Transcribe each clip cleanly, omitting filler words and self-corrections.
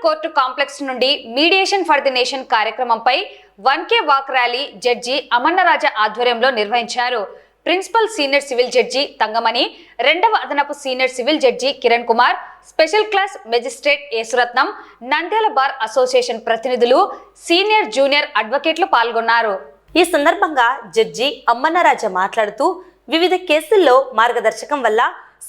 Court complex నుండి mediation for the nation కార్యక్రమంపై 1K walk rally judge Amannaraja ఆధ్వర్యంలో నిర్వహించారు. Principal senior civil judge Thangamani, రెండవ అదనపు senior civil judge Kiran Kumar, special class magistrate Yesuratnam, Nandyal bar association ప్రతినిధులు, senior junior అడ్వకేట్లు పాల్గొన్నారు. ఈ సందర్భంగా జడ్జి అమన్నరాజ మాట్లాడుతూ వివిధ కేసుల్లో మార్గదర్శకం వల్ల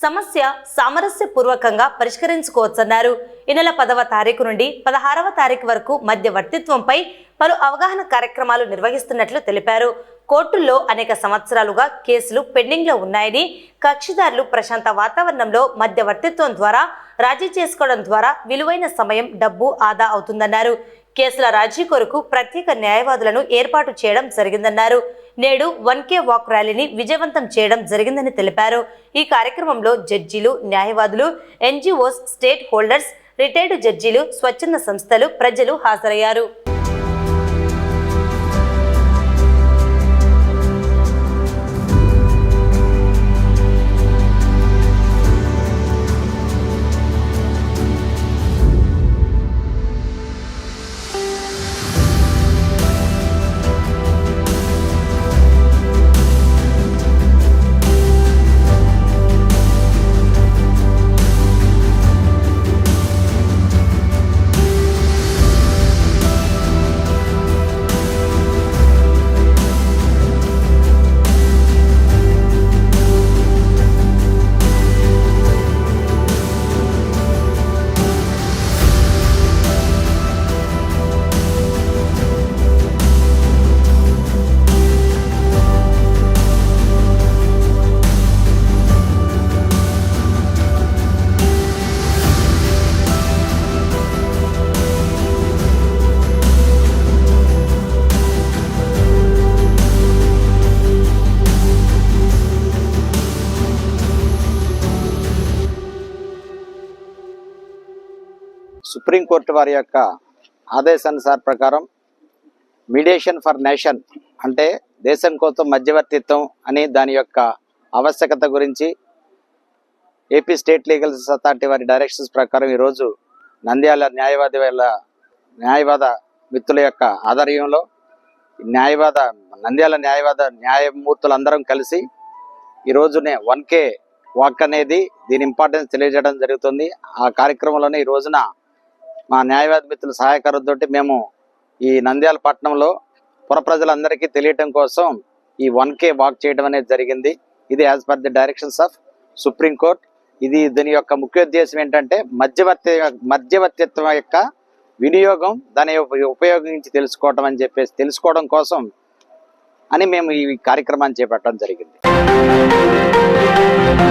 సమస్య సామరస్యపూర్వకంగా పరిష్కరించుకోవచ్చన్నారు. ఈ నెల 10వ తారీఖు నుండి 16వ తారీఖు వరకు మధ్యవర్తిత్వంపై పలు అవగాహన కార్యక్రమాలు నిర్వహిస్తున్నట్లు తెలిపారు. కోర్టుల్లో అనేక సంవత్సరాలుగా కేసులు పెండింగ్లో ఉన్నాయని, కక్షిదారులు ప్రశాంత వాతావరణంలో మధ్యవర్తిత్వం ద్వారా రాజీ చేసుకోవడం ద్వారా విలువైన సమయం, డబ్బు ఆదా అవుతుందన్నారు. కేసుల రాజీ కొరకు ప్రత్యేక న్యాయవాదులను ఏర్పాటు చేయడం జరిగిందన్నారు. నేడు 1K వాక్ ర్యాలీని విజయవంతం చేయడం జరిగిందని తెలిపారు. ఈ కార్యక్రమంలో జడ్జీలు, న్యాయవాదులు, NGOs, స్టేట్ హోల్డర్స్, రిటైర్డ్ జడ్జీలు, స్వచ్ఛంద సంస్థలు, ప్రజలు హాజరయ్యారు. సుప్రీంకోర్టు వారి యొక్క ఆదేశానుసార ప్రకారం మీడియేషన్ ఫర్ నేషన్ అంటే దేశం కోసం మధ్యవర్తిత్వం అని దాని యొక్క ఆవశ్యకత గురించి ఏపీ స్టేట్ లీగల్ అథారిటీ వారి డైరెక్షన్స్ ప్రకారం ఈరోజు నంద్యాల న్యాయవాద మిత్రుల యొక్క ఆధ్వర్యంలో నంద్యాల న్యాయమూర్తులందరం కలిసి ఈరోజునే 1K వాక్ అనేది దీని ఇంపార్టెన్స్ తెలియజేయడం జరుగుతుంది. ఆ కార్యక్రమంలోనే ఈ రోజున మా న్యాయవాద మిత్రుల సహాయకారంతో మేము ఈ నంద్యాల పట్టణంలో పుర ప్రజలందరికీ తెలియటం కోసం ఈ 1K వాక్ చేయడం అనేది జరిగింది. ఇది as per the directions of supreme court. దీని యొక్క ముఖ్య ఉద్దేశం ఏంటంటే మధ్యవర్తిత్వం యొక్క వినియోగం, దాని ఉపయోగించి తెలుసుకోవడం కోసం అని మేము ఈ కార్యక్రమాన్ని చేపట్టడం జరిగింది.